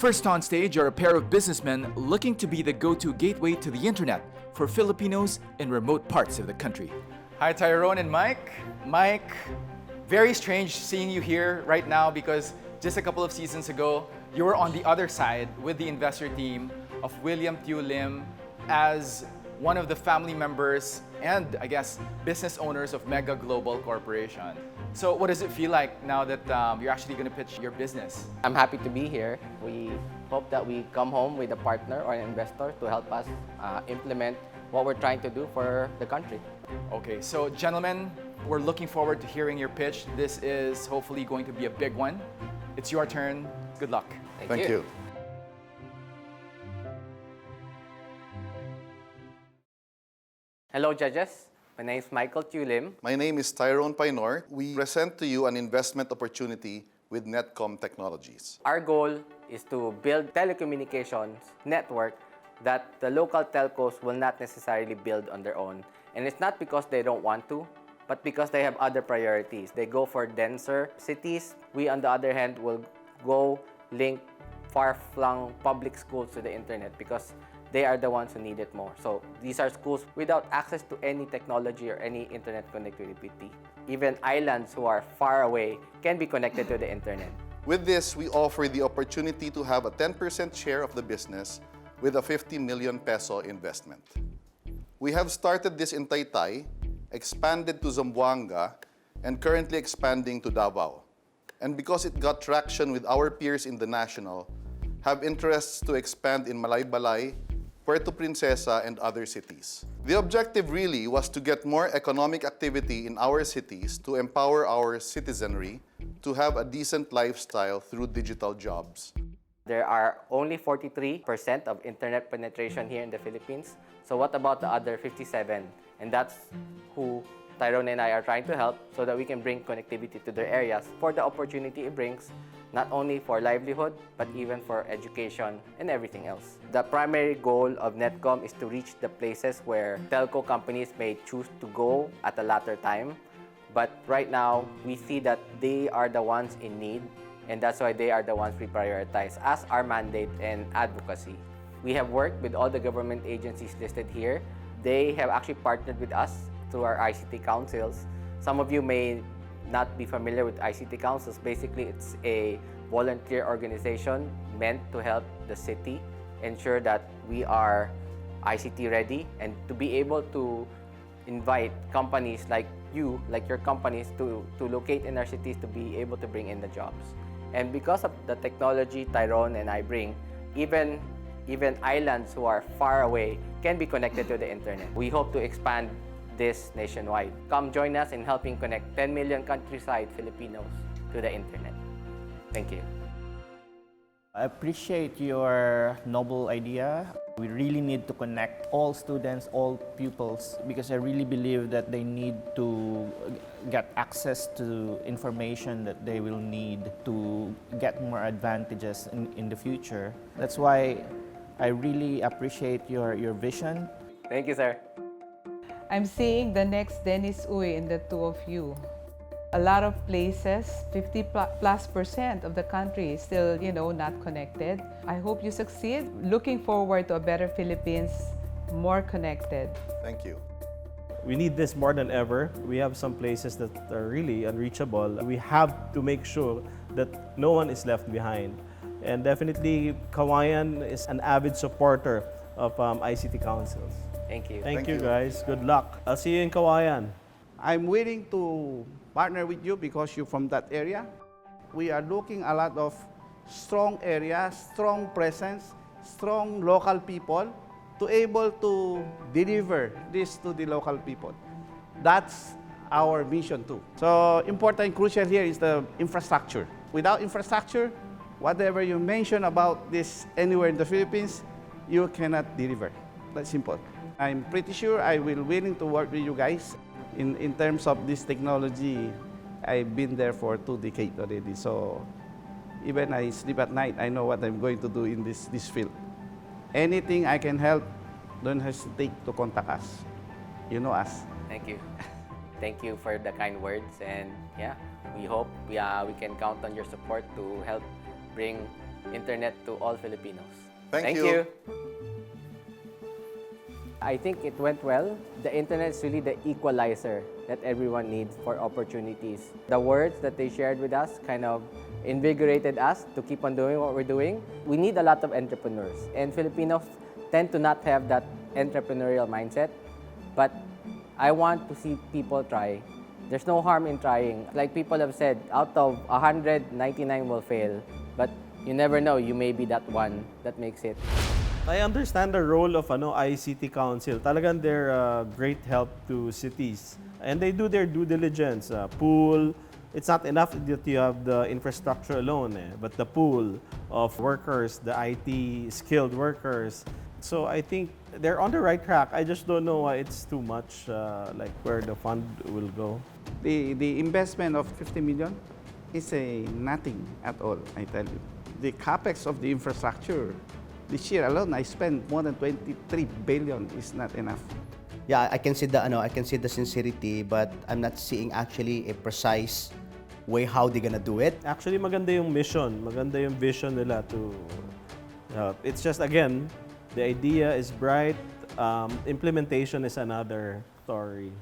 First on stage are a pair of businessmen looking to be the go-to gateway to the internet for Filipinos in remote parts of the country. Hi, Tyrone and Mike. Mike, very strange seeing you here right now because just a couple of seasons ago, you were on the other side with the investor team of William Tew Lim as one of the family members and, I guess, business owners of Mega Global Corporation. So what does it feel like now that you're actually going to pitch your business? I'm happy to be here. We hope that we come home with a partner or an investor to help us implement what we're trying to do for the country. Okay, so gentlemen, we're looking forward to hearing your pitch. This is hopefully going to be a big one. It's your turn. Good luck. Thank you. Hello, judges. My name is Michael Tew Lim. My name is Tyrone Painor. We present to you an investment opportunity with Netcom Technologies. Our goal is to build telecommunications network that the local telcos will not necessarily build on their own. And it's not because they don't want to, but because they have other priorities. They go for denser cities. We, on the other hand, will go link far-flung public schools to the internet because they are the ones who need it more. So these are schools without access to any technology or any internet connectivity. Even islands who are far away can be connected to the internet. With this, we offer the opportunity to have a 10% share of the business with a 50 million peso investment. We have started this in Taytay, expanded to Zamboanga, and currently expanding to Davao. And because it got traction with our peers in the national, have interests to expand in Malaybalay, Puerto Princesa, and other cities. The objective really was to get more economic activity in our cities to empower our citizenry to have a decent lifestyle through digital jobs. There are only 43% of internet penetration here in the Philippines. So what about the other 57? And that's who Tyrone and I are trying to help so that we can bring connectivity to their areas for the opportunity it brings, not only for livelihood, but even for education and everything else. The primary goal of Netcom is to reach the places where telco companies may choose to go at a later time. But right now, we see that they are the ones in need, and that's why they are the ones we prioritize as our mandate and advocacy. We have worked with all the government agencies listed here. They have actually partnered with us through our ICT councils. Some of you may not be familiar with ICT councils. Basically, it's a volunteer organization meant to help the city ensure that we are ICT ready and to be able to invite companies like you, like your companies, to locate in our cities to be able to bring in the jobs. And because of the technology Tyrone and I bring, even islands who are far away can be connected to the internet. We hope to expand this nationwide. Come join us in helping connect 10 million countryside Filipinos to the internet. Thank you. I appreciate your noble idea. We really need to connect all students, all pupils, because I really believe that they need to get access to information that they will need to get more advantages in the future. That's why I really appreciate your vision. Thank you, sir. I'm seeing the next Dennis Uy in the two of you. A lot of places, 50+% of the country is still, not connected. I hope you succeed. Looking forward to a better Philippines, more connected. Thank you. We need this more than ever. We have some places that are really unreachable. We have to make sure that no one is left behind. And definitely, Kawayan is an avid supporter of ICT councils. Thank you. Thank you, guys. Good luck. I'll see you in Kawayan. I'm willing to partner with you because you're from that area. We are looking a lot of strong areas, strong presence, strong local people to able to deliver this to the local people. That's our mission too. So important, crucial here is the infrastructure. Without infrastructure, whatever you mention about this anywhere in the Philippines, you cannot deliver. That's simple. I'm pretty sure I will willing to work with you guys. In terms of this technology, I've been there for 2 decades already. So even I sleep at night, I know what I'm going to do in this field. Anything I can help, don't hesitate to contact us. You know us. Thank you. Thank you for the kind words, and yeah, we hope we can count on your support to help bring internet to all Filipinos. Thank you. I think it went well. The internet is really the equalizer that everyone needs for opportunities. The words that they shared with us kind of invigorated us to keep on doing what we're doing. We need a lot of entrepreneurs, and Filipinos tend to not have that entrepreneurial mindset, but I want to see people try. There's no harm in trying. Like people have said, out of 100, 99 will fail, but you never know, you may be that one that makes it. I understand the role of ICT Council. Talagang they're a great help to cities. And they do their due diligence. Pool, it's not enough that you have the infrastructure alone, but the pool of workers, the IT skilled workers. So I think they're on the right track. I just don't know why it's too much, like where the fund will go. The investment of 50 million is a nothing at all, I tell you. The capex of the infrastructure, this year alone, I spent more than 23 billion. Is not enough. Yeah, I can see the sincerity, but I'm not seeing actually a precise way how they're gonna do it. Actually, maganda yung mission. Maganda yung vision nila to help. It's just, again, the idea is bright. Implementation is another story.